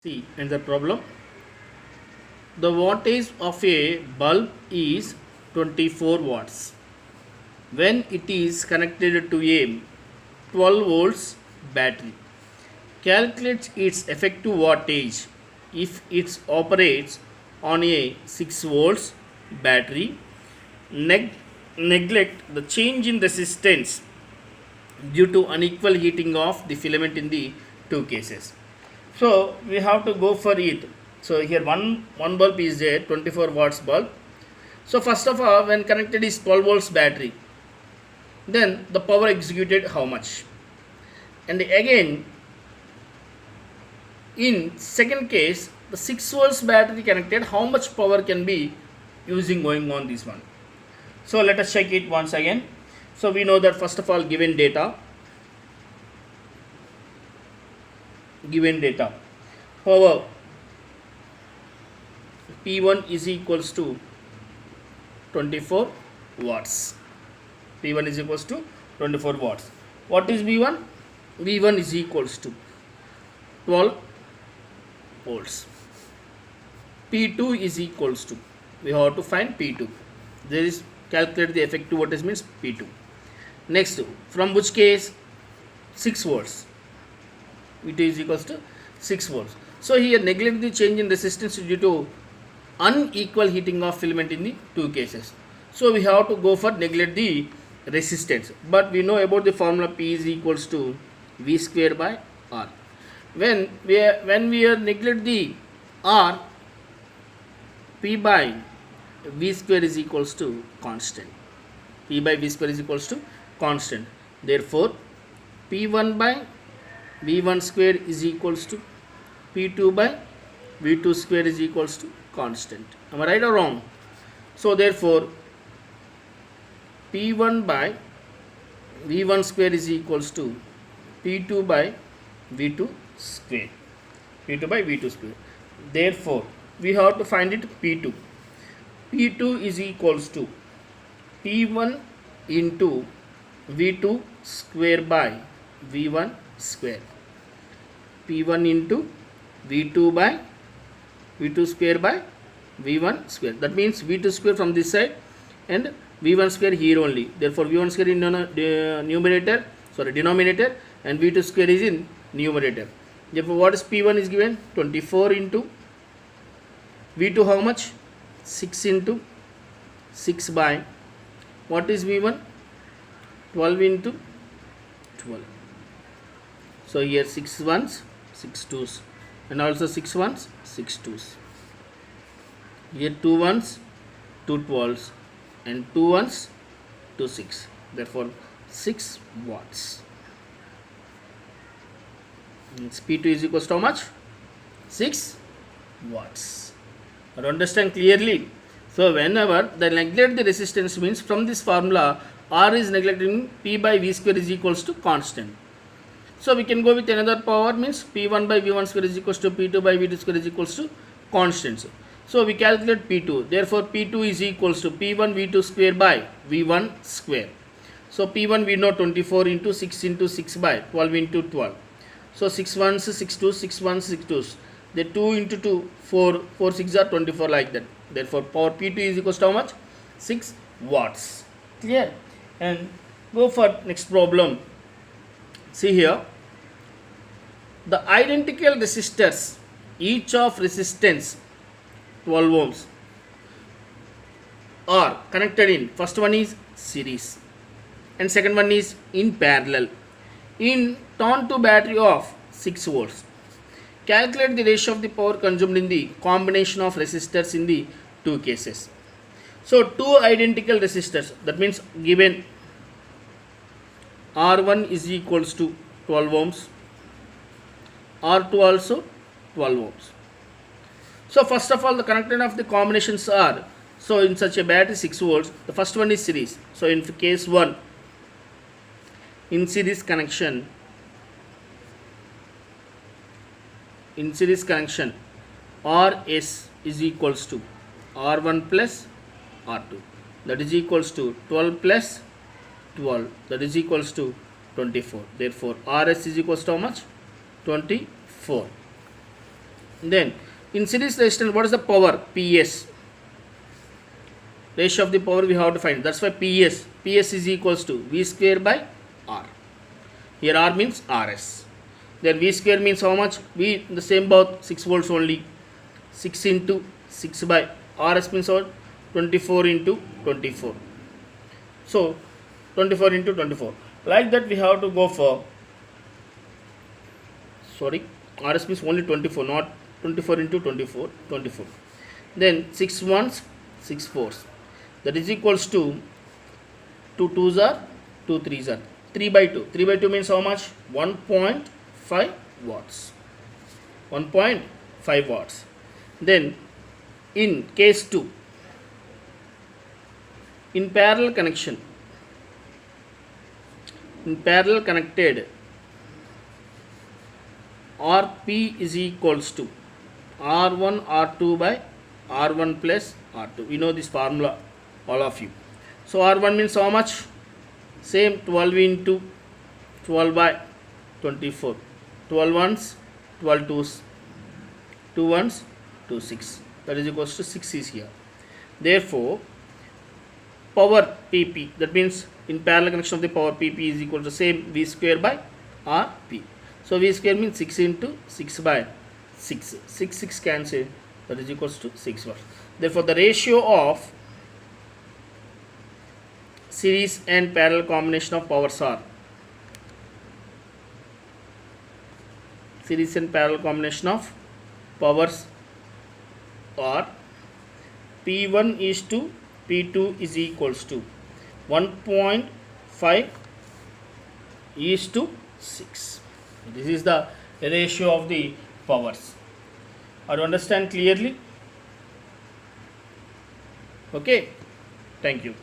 See, in the problem, the wattage of a bulb is 24 watts. When it is connected to a 12 volts battery, calculate its effective wattage if it operates on a 6 volts battery. Neglect the change in resistance due to unequal heating of the filament in the two cases. So we have to go for it. So here one bulb is there, 24 watts bulb. So first of all, when connected is 12 volts battery, then the power executed how much? And again, in second case, the 6 volts battery connected, how much power can be using going on this one? So let us check it once again. So we know that first of all, given data power P1 is equals to 24 watts. P1 is equals to 24 watts. What is V1? V1 is equals to 12 volts. P2 is equals to, we have to find P2. There is calculate the effective voltage means P2. Next, from which case 6 volts. V2 is equals to 6 volts. So here neglect the change in resistance due to unequal heating of filament in the two cases. So we have to go for neglect the resistance. But we know about the formula P is equals to V square by R. When we neglect the R, P by V square is equals to constant. P by V square is equals to constant. Therefore, P1 by V1 square is equals to P2 by V2 square is equals to constant. Am I right or wrong? So therefore, P1 by V1 square is equals to P2 by V2 square. P2 by V2 square. Therefore, we have to find it P2. P2 is equals to P1 into V2 square by V1 square. P1 into V2 by V2 square by V1 square. That means V2 square from this side and V1 square here only. Therefore, V1 square in denominator and V2 square is in numerator. Therefore, what is P1 is given? 24 into V2 how much? 6 into 6 by what is V1? 12 into 12. So here 6 ones, 6 twos, and also 6 ones, 6 twos. Here 2 ones, 2 12s, and 2 ones, 2 6. Therefore 6 watts. Means P2 is equals to how much? 6 watts. Or understand clearly. So whenever the neglect the resistance means from this formula R is neglecting P by V square is equals to constant. So we can go with another power means P1 by V1 square is equals to P2 by V2 square is equals to constants. So we calculate P2. Therefore P2 is equals to P1 V2 square by V1 square. So P1 we know 24 into 6 into 6 by 12 into 12. So 6 ones 6 2s, 6 ones 6 2s. The 2 into 2 4 4 6 are 24 like that. Therefore power P2 is equals to how much? 6 watts. Clear? And go for next problem. See here, the identical resistors, each of resistance 12 ohms are connected in, first one is series and second one is in parallel in turn to battery of 6 volts. Calculate the ratio of the power consumed in the combination of resistors in the two cases. So two identical resistors, that means given R1 is equals to 12 ohms, R2 also 12 ohms. So first of all, the connected of the combinations are, so in such a battery 6 volts, the first one is series. So in case 1, in series connection RS is equals to R1 plus R2, that is equals to 12 plus 12, that is equals to 24. Therefore RS is equals to how much? 24. Then in series resistance, what is the power? PS. Ratio of the power we have to find. That's why PS is equals to V square by R. Here R means RS. Then V square means how much? V the same both 6 volts only. 6 into 6 by RS means what? 24 into 24. So 24 into 24. Like that we have to go for, sorry, RS means only 24, not 24 into 24, 24. Then 6 ones, 6 fours. That is equals to 2 twos are 2 threes are 3 by 2. 3 by 2 means how much? 1.5 watts. 1.5 watts. Then in case 2, in parallel connection, in parallel connected, Rp is equals to R1 R2 by R1 plus R2. We know this formula, all of you. So R1 means how much? Same 12 into 12 by 24. 12 ones, 12 twos, 2 ones, 2 6. That is equals to 6 is here. Therefore, power PP, that means in parallel connection of the power PP is equal to same V square by RP. So V square means 6 into 6 by 6. 6 cancel, that is equals to 6 watts. Therefore, the ratio of series and parallel combination of powers are, series and parallel combination of powers are P1 is to P2 is equals to 1.5 is to 6. This is the ratio of the powers. Are you understand clearly? Okay, thank you.